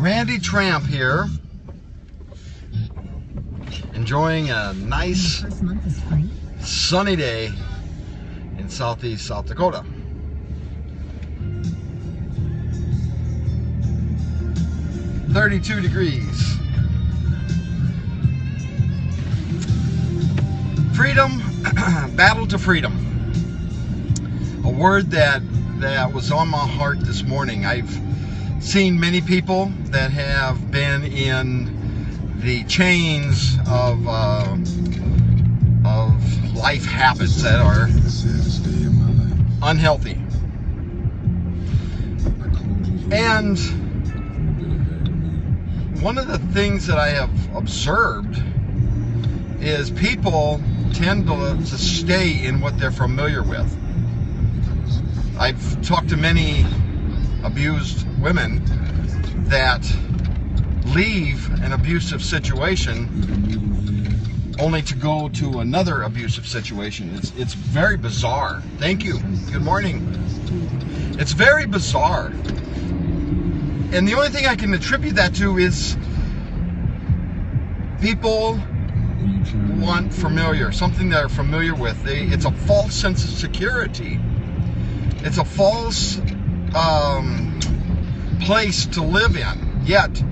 Randy Tramp here, enjoying a nice sunny day in southeast South Dakota. .32 degrees. Freedom, battle to freedom. A word that was on my heart this morning. I've seen many people that have been in the chains of life habits that are unhealthy. And one of the things that I have observed is people tend to stay in what they're familiar with. I've talked to many abused women that leave an abusive situation only to go to another abusive situation. It's very bizarre. Thank you. Good morning. It's very bizarre. And the only thing I can attribute that to is people want familiar, something they're familiar with. It's a false sense of security. It's a false place to live in, yet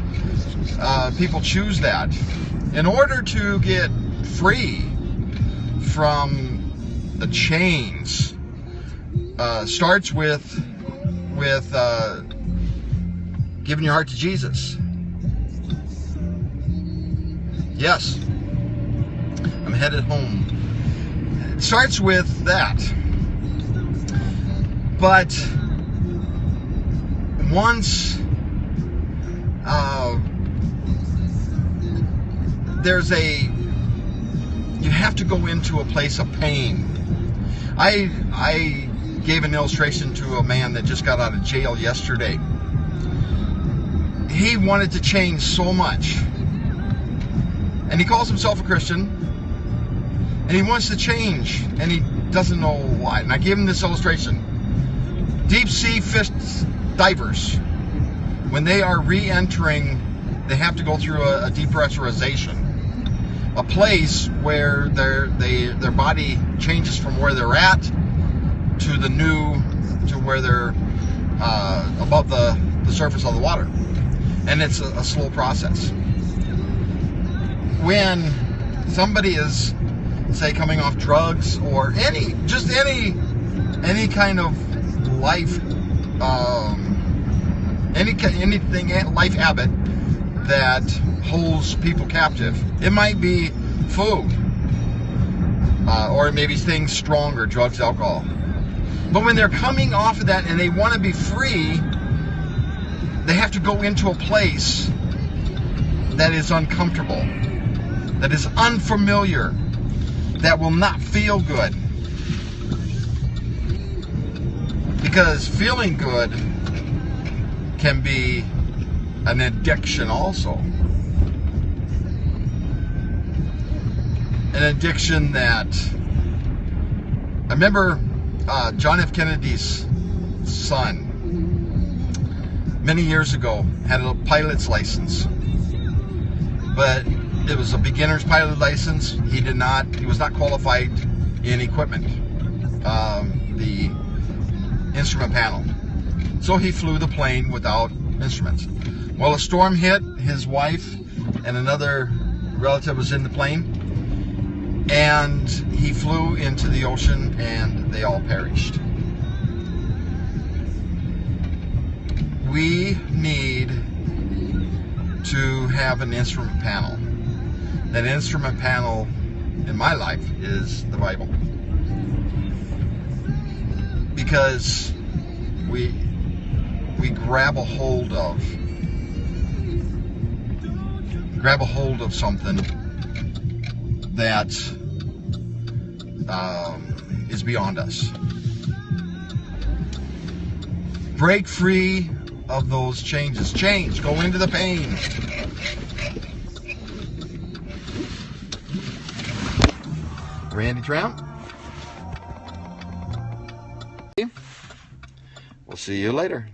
people choose that. In order to get free from the chains, starts with giving your heart to Jesus. Yes, I'm headed home. It starts with that. But once you have to go into a place of pain. I gave an illustration to a man that just got out of jail yesterday. He wanted to change so much, and he calls himself a Christian, and he wants to change, and he doesn't know why. And I gave him this illustration. Deep sea fish divers, when they are re-entering, they have to go through a depressurization, a place where their body changes from where they're at to where they're above the surface of the water, and it's a slow process. When somebody is, say, coming off drugs or any kind of life, anything life habit that holds people captive. It might be food, or maybe things stronger, drugs, alcohol. But when they're coming off of that and they want to be free, they have to go into a place that is uncomfortable, that is unfamiliar, that will not feel good. Because feeling good can be an addiction also. An addiction that, I remember John F. Kennedy's son, many years ago, had a pilot's license. But it was a beginner's pilot license. He was not qualified in equipment. The instrument panel. So he flew the plane without instruments. Well, a storm hit. His wife and another relative was in the plane, and he flew into the ocean, and they all perished. We need to have an instrument panel. That instrument panel in my life is the Bible. Because we grab a hold of something that is beyond us. Break free of those changes. Change. Go into the pain. Randy Tramp. We'll see you later.